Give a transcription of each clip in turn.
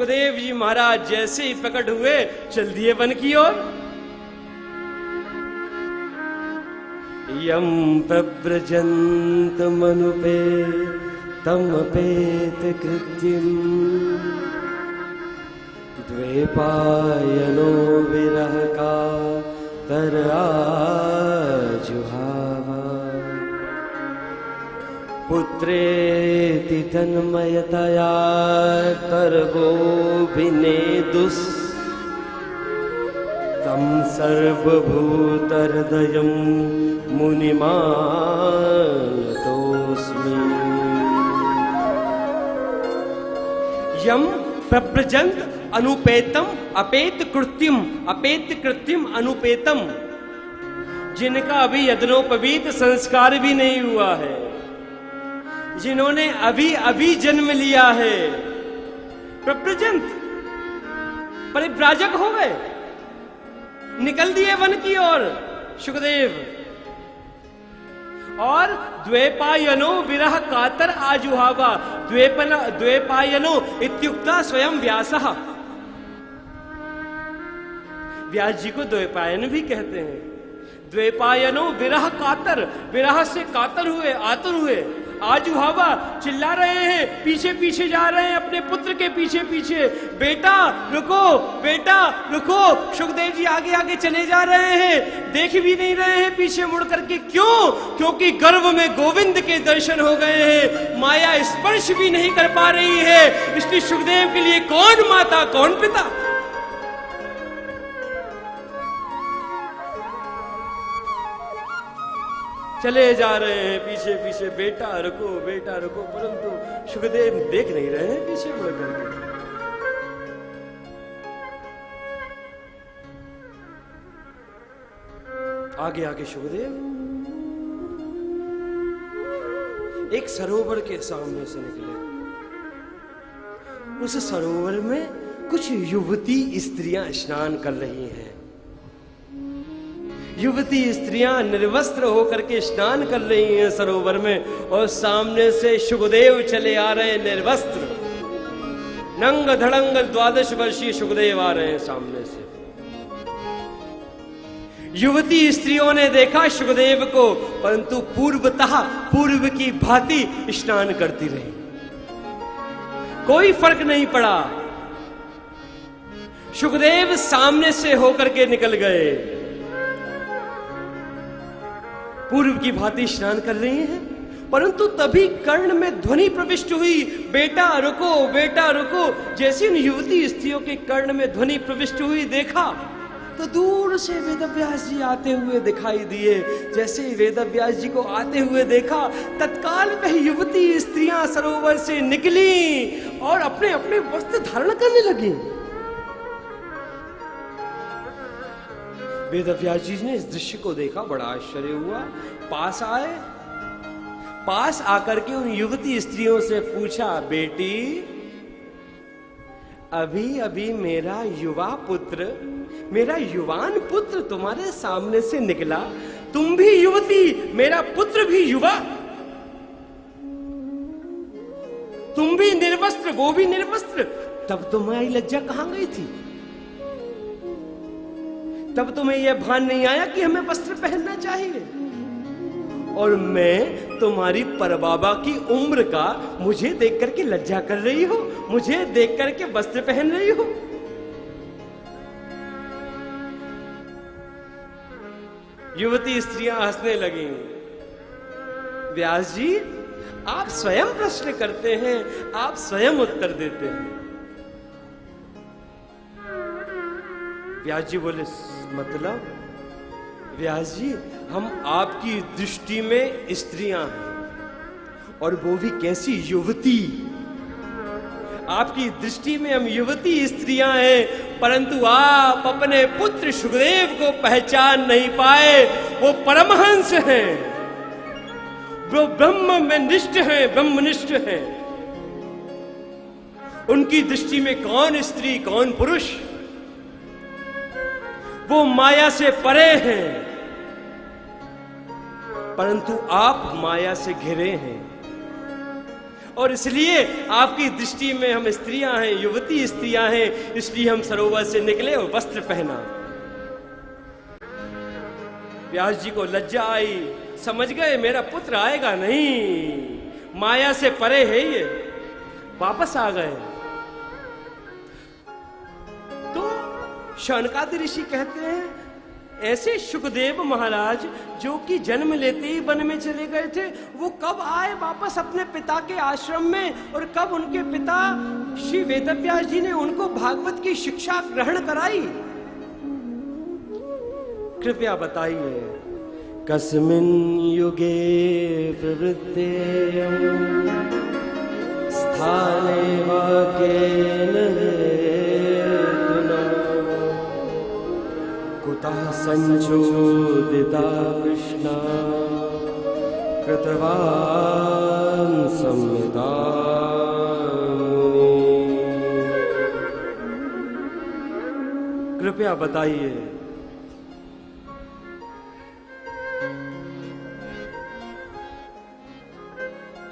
सुखदेव जी महाराज जैसे ही प्रकट हुए चल दिए वन की ओर। यम प्रव्रजंत मनुपे तमपेत कृत्यम द्वैपायनो विरह का तराजुहावा पुत्रेति तन्मयतया कर्गोभिनेदुस् तं सर्वभूतहृदयं मुनिमानतोऽस्मि। यम प्रव्रजंत अनुपेतम अपेत कृत्यम अनुपेतम, जिनका अभी यज्ञोपवीत संस्कार भी नहीं हुआ है, जिन्होंने अभी अभी जन्म लिया है, प्रव्रजंत परिव्राजक हो गए, निकल दिए वन की ओर सुखदेव। और द्वैपायनो विरह कातर आजुहावा, द्वैपायनो इत्युक्ता स्वयं व्यासः। व्यास जी को द्वैपायन भी कहते हैं। द्वैपायनो विरह कातर, विरह से कातर हुए, आतुर हुए। आजुहावा चिल्ला रहे हैं, पीछे पीछे जा रहे हैं अपने पुत्र के पीछे पीछे, बेटा रुको, बेटा रुको। सुखदेव जी आगे आगे चले जा रहे हैं, देख भी नहीं रहे हैं पीछे मुड़ करके। क्यों? क्योंकि गर्भ में गोविंद के दर्शन हो गए हैं, माया स्पर्श भी नहीं कर पा रही है। इसलिए सुखदेव के लिए कौन माता कौन पिता। चले जा रहे हैं पीछे पीछे, बेटा रुको, बेटा रुको, परंतु सुखदेव देख नहीं रहे हैं पीछे मुड़ करके। आगे आगे सुखदेव एक सरोवर के सामने से निकले। उस सरोवर में कुछ युवती स्त्रियां स्नान कर रही हैं। युवती स्त्रियां निर्वस्त्र होकर के स्नान कर रही हैं सरोवर में, और सामने से सुखदेव चले आ रहे हैं निर्वस्त्र। नंग धड़ंग 12 वर्षीय सुखदेव आ रहे हैं सामने से। युवती स्त्रियों ने देखा सुखदेव को, परंतु पूर्वतः पूर्व की भांति स्नान करती रही, कोई फर्क नहीं पड़ा। सुखदेव सामने से होकर के निकल गए, पूर्व की भांति स्नान कर रही हैं, परंतु तभी कर्ण में ध्वनि प्रविष्ट हुई, बेटा रुको, बेटा रुको। जैसे उन युवती स्त्रियों के कर्ण में ध्वनि प्रविष्ट हुई, देखा तो दूर से वेदव्यास जी आते हुए दिखाई दिए। जैसे ही वेदव्यास जी को आते हुए देखा, तत्काल वह युवती स्त्रियां सरोवर से निकली और अपने अपने वस्त्र धारण करने लगी। वेदव्यास जी ने इस दृश्य को देखा, बड़ा आश्चर्य हुआ। पास आए, पास आकर के उन युवती स्त्रियों से पूछा, बेटी अभी अभी मेरा युवा पुत्र, मेरा युवान पुत्र तुम्हारे सामने से निकला, तुम भी युवती, मेरा पुत्र भी युवा, तुम भी निर्वस्त्र, वो भी निर्वस्त्र, तब तुम्हारी लज्जा कहां गई थी? तब तुम्हें यह भान नहीं आया कि हमें वस्त्र पहनना चाहिए? और मैं तुम्हारी परबाबा की उम्र का, मुझे देख करके लज्जा कर रही हो, मुझे देख करके वस्त्र पहन रही हो? युवती स्त्रियां हंसने लगी। व्यास जी आप स्वयं प्रश्न करते हैं, आप स्वयं उत्तर देते हैं। व्यास जी बोले, मतलब? व्यास जी हम आपकी दृष्टि में स्त्रियां हैं, और वो भी कैसी युवती। आपकी दृष्टि में हम युवती स्त्रियां हैं, परंतु आप अपने पुत्र सुखदेव को पहचान नहीं पाए। वो परमहंस हैं, वो ब्रह्म में निष्ठ हैं, ब्रह्मनिष्ठ हैं। उनकी दृष्टि में कौन स्त्री कौन पुरुष, वो माया से परे हैं, परंतु आप माया से घिरे हैं। और इसलिए आपकी दृष्टि में हम स्त्रियां हैं, युवती स्त्रियां हैं, इसलिए हम सरोवर से निकले और वस्त्र पहना। व्यास जी को लज्जा आई, समझ गए मेरा पुत्र आएगा नहीं, माया से परे है ये, वापस आ गए। तो शौनकादि ऋषि कहते हैं ऐसे सुखदेव महाराज जो कि जन्म लेते ही वन में चले गए थे, वो कब आए वापस अपने पिता के आश्रम में, और कब उनके पिता श्री वेदव्यास जी ने उनको भागवत की शिक्षा ग्रहण कराई? कृपया बताइए। कस्मिन् युगे प्रवृत्ते स्थाने वा केन कुतः संचोदिता कृष्णा कृतवान् संहिता। कृपया बताइए।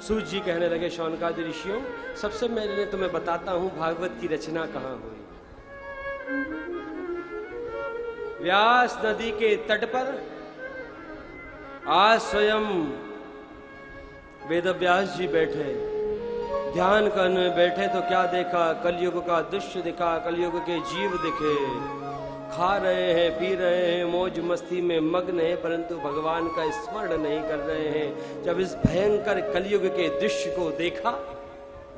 सूत जी कहने लगे, शौनकादि ऋषियों, सबसे पहले तुम्हें बताता हूं भागवत की रचना कहां हुई। व्यास नदी के तट पर आज स्वयं वेदव्यास जी बैठे, ध्यान करने बैठे तो क्या देखा? कलयुग का दृश्य दिखा, कलयुग के जीव दिखे, खा रहे हैं, पी रहे हैं, मौज मस्ती में मग्न है, परंतु भगवान का स्मरण नहीं कर रहे हैं। जब इस भयंकर कलयुग के दृश्य को देखा,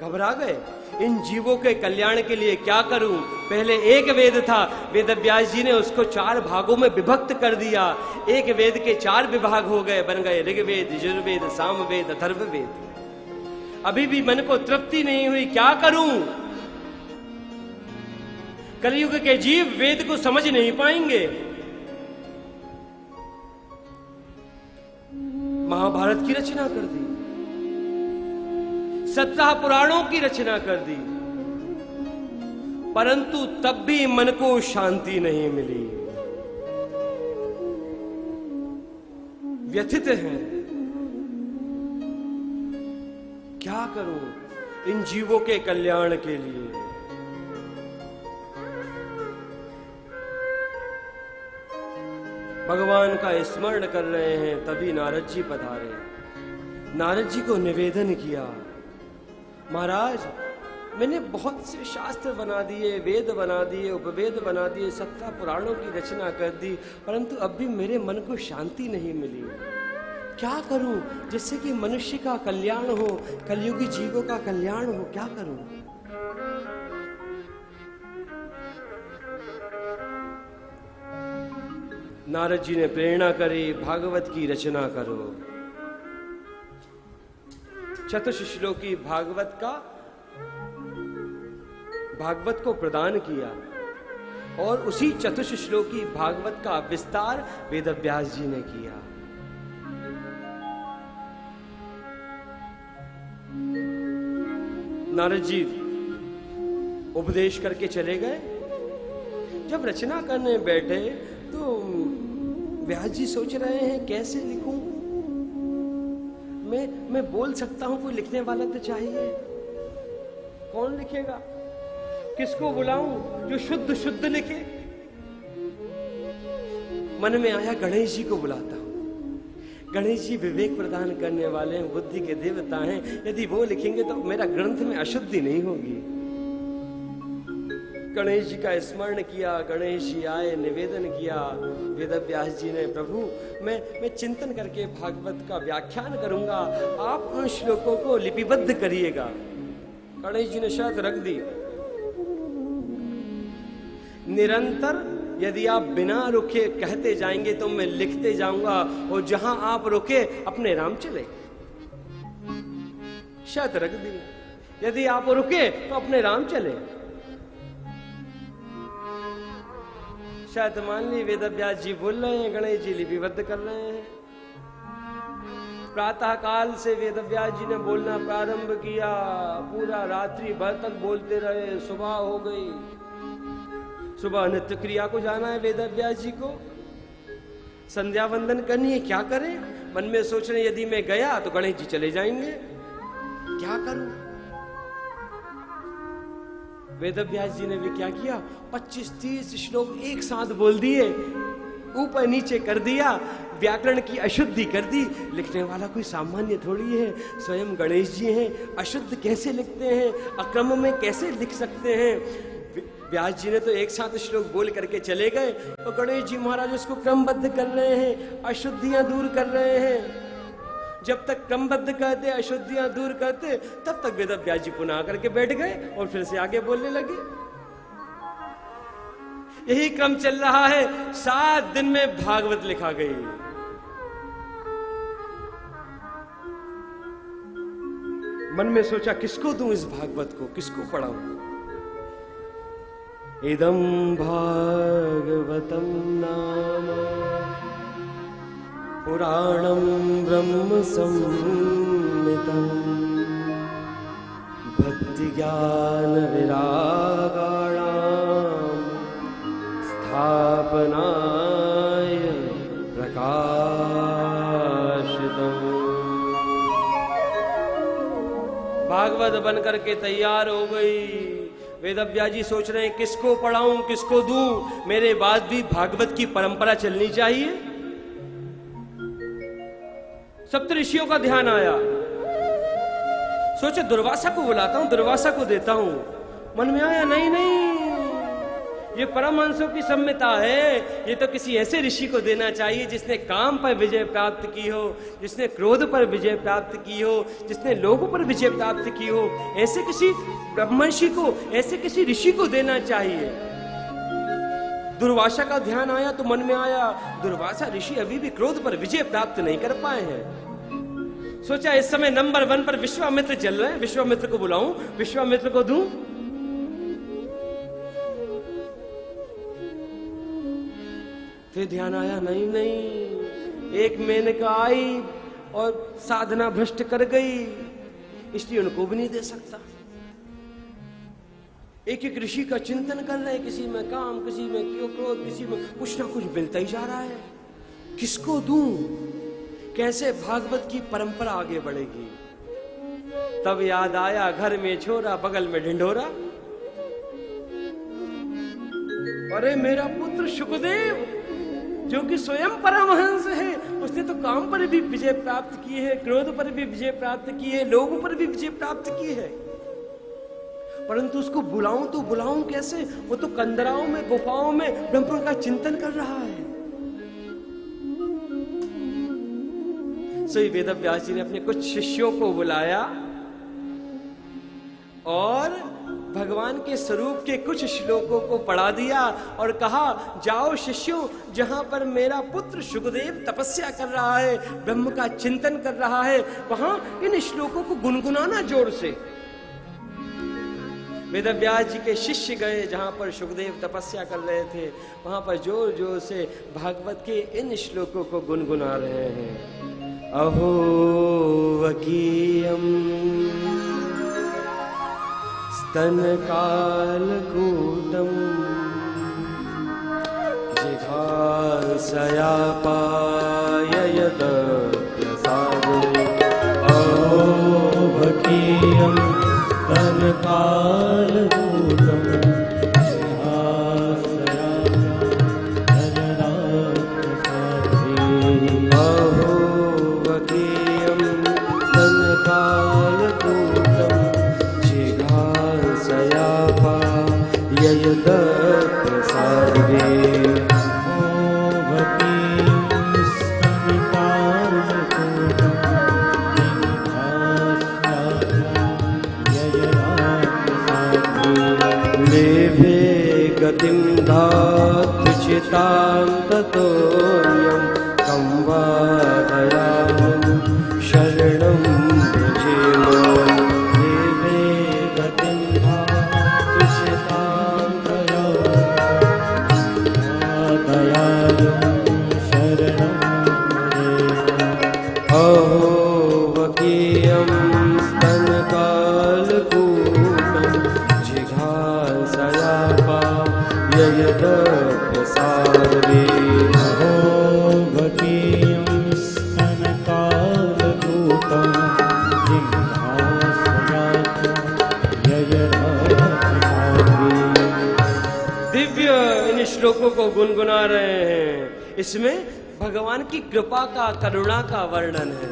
घबरा गए। इन जीवों के कल्याण के लिए क्या करूं? पहले एक वेद था, वेदव्यास जी ने उसको 4 भागों में विभक्त कर दिया। एक वेद के 4 विभाग हो गए, बन गए ऋग्वेद, यजुर्वेद, सामवेद, अथर्ववेद। अभी भी मन को तृप्ति नहीं हुई, क्या करूं? कलयुग के जीव वेद को समझ नहीं पाएंगे। महाभारत की रचना कर दी, 17 पुराणों की रचना कर दी, परंतु तब भी मन को शांति नहीं मिली। व्यथित हैं, क्या करूं इन जीवों के कल्याण के लिए? भगवान का स्मरण कर रहे हैं, तभी नारद जी पधारे। नारद जी को निवेदन किया, महाराज मैंने बहुत से शास्त्र बना दिए, वेद बना दिए, उपवेद बना दिए, 17 पुराणों की रचना कर दी, परंतु अब भी मेरे मन को शांति नहीं मिली। क्या करूं जिससे कि मनुष्य का कल्याण हो, कलयुगी जीवों का कल्याण हो? क्या करूं? नारद जी ने प्रेरणा करी, भागवत की रचना करो। चतुश्लोकी भागवत को प्रदान किया, और उसी चतुश्लोकी भागवत का विस्तार वेदव्यास जी ने किया। नारद जी उपदेश करके चले गए। जब रचना करने बैठे तो व्यास जी सोच रहे हैं कैसे लिखूं? मैं बोल सकता हूं, कोई लिखने वाला तो चाहिए। कौन लिखेगा? किसको बुलाऊं जो शुद्ध शुद्ध लिखे? मन में आया गणेश जी को बुलाता हूं। गणेश जी विवेक प्रदान करने वाले हैं, बुद्धि के देवता हैं, यदि वो लिखेंगे तो मेरा ग्रंथ में अशुद्धि नहीं होगी। गणेश जी का स्मरण किया, गणेश जी आए, निवेदन किया। वेदव्यास जी ने, प्रभु मैं चिंतन करके भागवत का व्याख्यान करूंगा, आप उन श्लोकों को लिपिबद्ध करिएगा। गणेश जी ने शर्त रख दी, निरंतर यदि आप बिना रुके कहते जाएंगे तो मैं लिखते जाऊंगा, और जहां आप रुके अपने राम चले। शर्त रख दी, यदि आप रुके तो अपने राम चले। शायद मान ली, वेदव्यास जी बोल रहे हैं, गणेश जी लिपिबद्ध कर रहे हैं। प्रातः काल से वेदव्यास जी ने बोलना प्रारंभ किया, पूरा रात्रि भर तक बोलते रहे। सुबह हो गई, सुबह नित्य क्रिया को जाना है वेदव्यास जी को, संध्या वंदन करनी है, क्या करें? मन में सोच रहे यदि मैं गया तो गणेश जी चले जाएंगे, क्या करूं? वेदव्यास जी ने भी क्या किया, 25-30 श्लोक एक साथ बोल दिए, ऊपर नीचे कर दिया, व्याकरण की अशुद्धि कर दी। लिखने वाला कोई सामान्य थोड़ी है, स्वयं गणेश जी हैं, अशुद्ध कैसे लिखते हैं, अक्रम में कैसे लिख सकते हैं? व्यास जी ने तो एक साथ श्लोक बोल करके चले गए और गणेश जी महाराज उसको क्रमबद्ध कर रहे हैं, अशुद्धियां दूर कर रहे हैं। जब तक क्रमबद्ध करते, अशुद्धियां दूर करते, तब तक वेदव्यास जी पुनः आकर के बैठ गए और फिर से आगे बोलने लगे। यही क्रम चल रहा है। 7 दिन में भागवत लिखा गई। मन में सोचा किसको दूं इस भागवत को, किसको पढ़ाऊं? इदं भागवतं नाम पुराणं ब्रह्म संहितं भक्ति ज्ञान विरागाणां स्थापनाय प्रकाशितम्। भागवत बन करके तैयार हो गई। वेदव्यास जी सोच रहे हैं किसको पढ़ाऊं, किसको दूं, मेरे बाद भी भागवत की परंपरा चलनी चाहिए। सप्तऋषियों का ध्यान आया, सोचे दुर्वासा को बुलाता हूं, दुर्वासा को देता हूं। मन में आया नहीं नहीं, ये परमहंसों की सम्यता है, ये तो किसी ऐसे ऋषि को देना चाहिए जिसने काम पर विजय प्राप्त की हो, जिसने क्रोध पर विजय प्राप्त की हो, जिसने लोगों पर विजय प्राप्त की हो। ऐसे किसी ब्रह्मर्षि को, ऐसे किसी ऋषि को देना चाहिए। दुर्वासा का ध्यान आया तो मन में आया दुर्वासा ऋषि अभी भी क्रोध पर विजय प्राप्त नहीं कर पाए हैं। सोचा इस समय नंबर 1 पर विश्वामित्र चल रहे हैं, विश्वामित्र को बुलाऊं, विश्वामित्र को दूं। फिर ध्यान आया नहीं नहीं, एक मेनका आई और साधना भ्रष्ट कर गई, इसलिए उनको भी नहीं दे सकता। एक एक ऋषि का चिंतन कर रहे, किसी में काम, किसी में क्रोध, किसी में कुछ ना कुछ मिलता ही जा रहा है। किसको दूं, कैसे भागवत की परंपरा आगे बढ़ेगी? तब याद आया घर में छोरा बगल में ढिंढोरा। अरे मेरा पुत्र शुकदेव जो कि स्वयं परमहंस है, उसने तो काम पर भी विजय प्राप्त की है, क्रोध पर भी विजय प्राप्त की है, लोगों पर भी विजय प्राप्त की है, परंतु उसको बुलाऊं तो बुलाऊं कैसे? वो तो कंदराओं में, गुफाओं में ब्रह्म का चिंतन कर रहा है। सही वेदव्यास जी ने अपने कुछ शिष्यों को बुलाया और भगवान के स्वरूप के कुछ श्लोकों को पढ़ा दिया और कहा जाओ शिष्यों, जहां पर मेरा पुत्र शुकदेव तपस्या कर रहा है, ब्रह्म का चिंतन कर रहा है, वहां इन श्लोकों को गुनगुनाना जोर से। वेदव्यास जी के शिष्य गए जहां पर शुकदेव तपस्या कर रहे थे, वहां पर जोर जोर से भागवत के इन श्लोकों को गुनगुना रहे हैं। अहो वकीयम स्तन काल कूटम जिघांसया पाययत प्रसादे। अहो वकीयम स्तन काल कूटम जिघांसया पाययत प्रसादे। अहो वकीयम स्तन काल कूटम जिघांसया पाययत प्रसादे। गतिं धातुचितां ततोऽन्यं कं वा दयामं शरणं व्रजेम। देवे गतिं धातुचितां दयामं शरणं व्रजेम। अहो वकीयं स्तनकालकूटं जिघांसया पाययत प्रसादे। अहो वकीयं स्तनकालकूटं जिघांसया इन श्लोकों को गुनगुना रहे हैं। इसमें भगवान की कृपा का, करुणा का वर्णन है।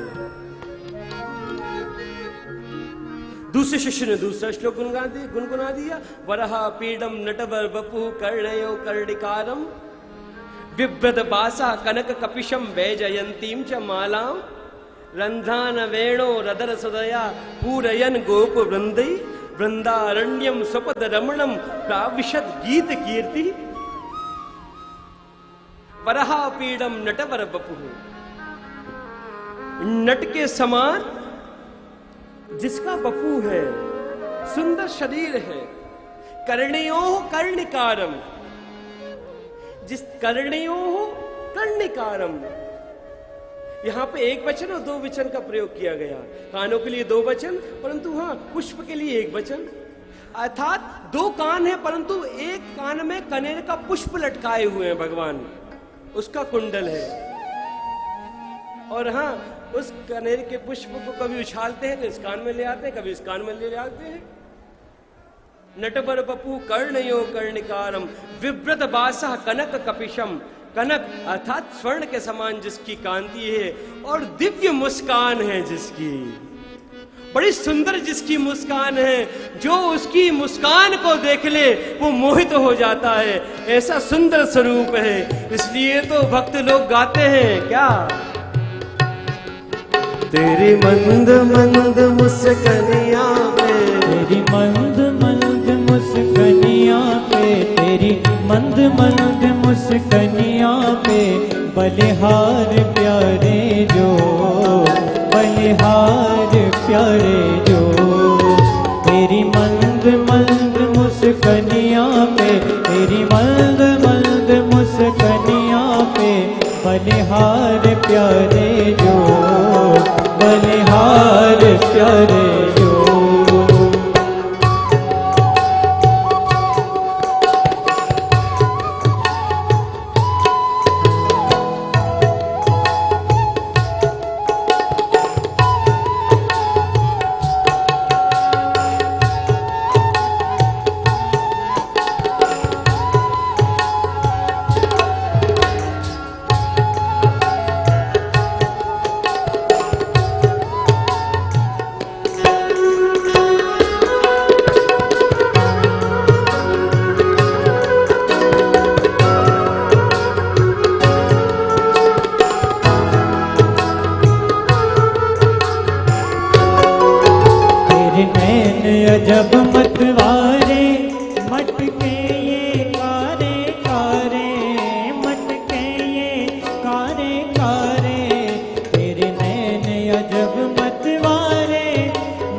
दूसरे शिष्य ने दूसरा श्लोक गुनगुना दिया। वरहा पीडम नटवर बपु कर्णयो कर्णिकारम बिभ्रत बासा कनक कपिशम वैजयंतीम च मालाम रंध्रान वेणो रदर सदया पूरयन गोप वृंदई वृंदारण्यम स्वपद रमणम प्राविशद गीत कीर्ति। वरहा पीडम नटवर बपु, नट के समान जिसका बपू है, सुंदर शरीर है। कर्णयो कर्णिकारम, जिस कर्णयो कर्णिकारम, यहां पे एक वचन और दो वचन का प्रयोग किया गया। कानों के लिए दो वचन, परंतु हाँ पुष्प के लिए एक वचन। अर्थात दो कान है, परंतु एक कान में कनेर का पुष्प लटकाए हुए हैं भगवान, उसका कुंडल है। और हाँ, उस कनेर के पुष्प को कभी उछालते हैं तो इस कान में ले आते हैं, कभी इस कान में ले आते हैं। नटवर बपू कर्णयो कर्णिकारम विव्रत बासा कनक कपिशम, कनक अर्थात स्वर्ण के समान जिसकी कांति है और दिव्य मुस्कान है जिसकी, बड़ी सुंदर जिसकी मुस्कान है, जो उसकी मुस्कान को देख ले वो मोहित हो जाता है, ऐसा सुंदर स्वरूप है। इसलिए तो भक्त लोग गाते हैं क्या, तेरी मंद मंद मुस्कनिया पे, तेरी मंद मंद मुस्कनिया पे, तेरी मंद मंद मुस्कनिया पे बलिहार प्यारे जो, बलिहार प्यारे जो। तेरी मंद मंद मुस्कनिया पे, तेरी मंद मंद मुस्कनिया पे बलिहार प्यारे जो, बलिहार प्यारे जो। जब मतवारे मटके ये कारे कारे, मटके ये कारे कारे, तेरे नैन अजब मतवारे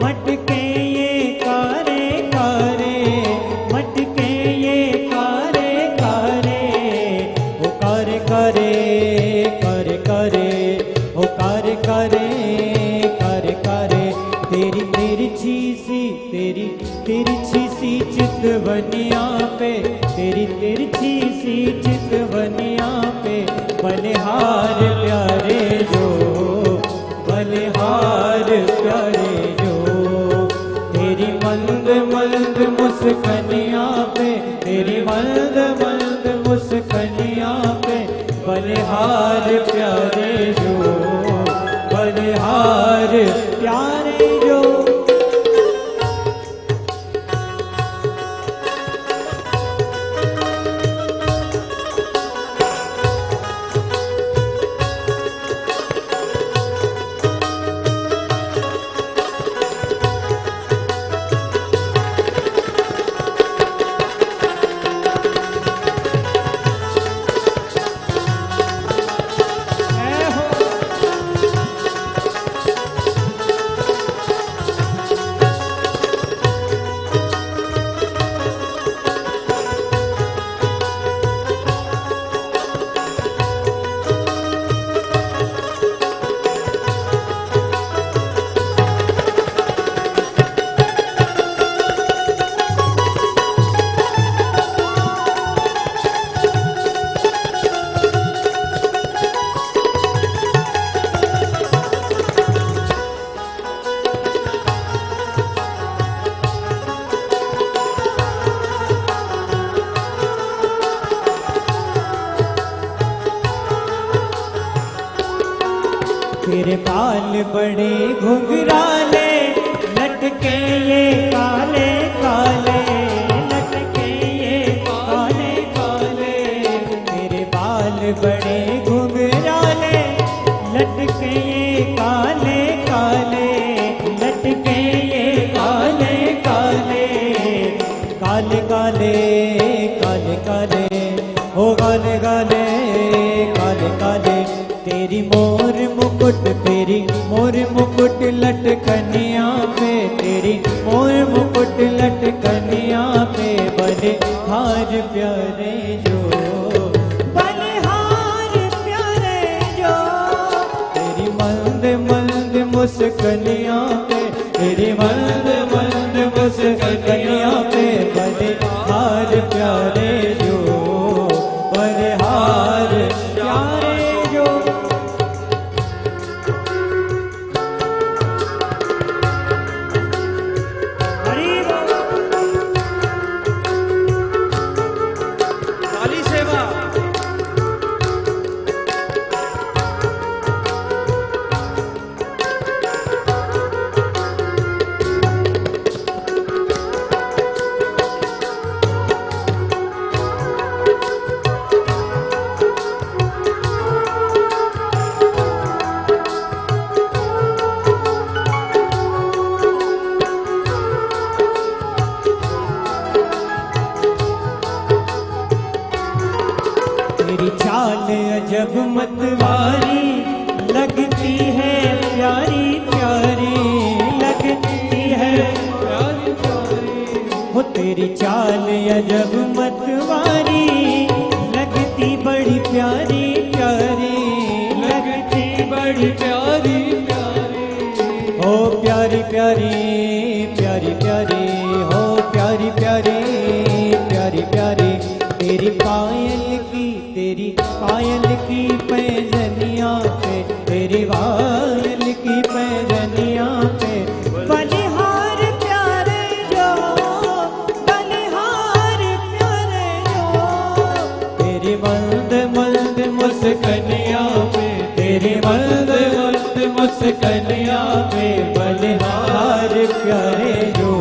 मटके ये कारे कारे, मटके ये कारे कारे। ओ कारे कारे कारे कारे, ओ कारे कारे कारे कारे, तेरी तिरछी सी, तेरी तिरछी सी चितवनिया पे, तेरी तिरछी सी चितवनिया पे बलिहार प्यारे जो, बलिहार प्यारे जो। तेरी मंद मंद मुस्कनिया पे, तेरी मंद मंद मुस्कनिया पे बलिहार प्यारे जो, बलिहार प्यारे जो। तेरे बाल बड़े घुंघराले लटके ये काले काले लटके ये काले काले तेरे बाल बड़े घुंघराले लटके ये काले काले लटके ये काले काले काले काले काले काले ओ काले काले काले काले तेरी मोर मुकुट तेरी मोर मुकुट लटकनिया पे तेरी मोर मुकुट लटकनिया पे बड़े हार प्यारे जो बलिहार प्यारे जो तेरी मंद मंद मुस्कनिया पे तेरी मंद मंद मुस्कनिया पे बड़े हार प्यारे जो बड़े हार प्यारे जो हरि बोल काली सेवा। तेरी चाल अजब मतवारी लगती है प्यारी प्यारी लगती है प्यारी प्यारी हो तेरी चाल अजब मतवारी लगती बड़ी प्यारी प्यारी लगती बड़ी प्यारी प्यारी हो प्यारी प्यारी प्यारी प्यारी हो प्यारी प्यारी प्यारी प्यारी तेरी पायल की पैजनिया पे तेरी पायल की पैजनिया पे बलिहार प्यारे जो बलिहार प्यारे जो तेरी मंद मंद मुस्कनिया पे तेरी मंद मंद मुस्कनिया पे बलिहार प्यारे जो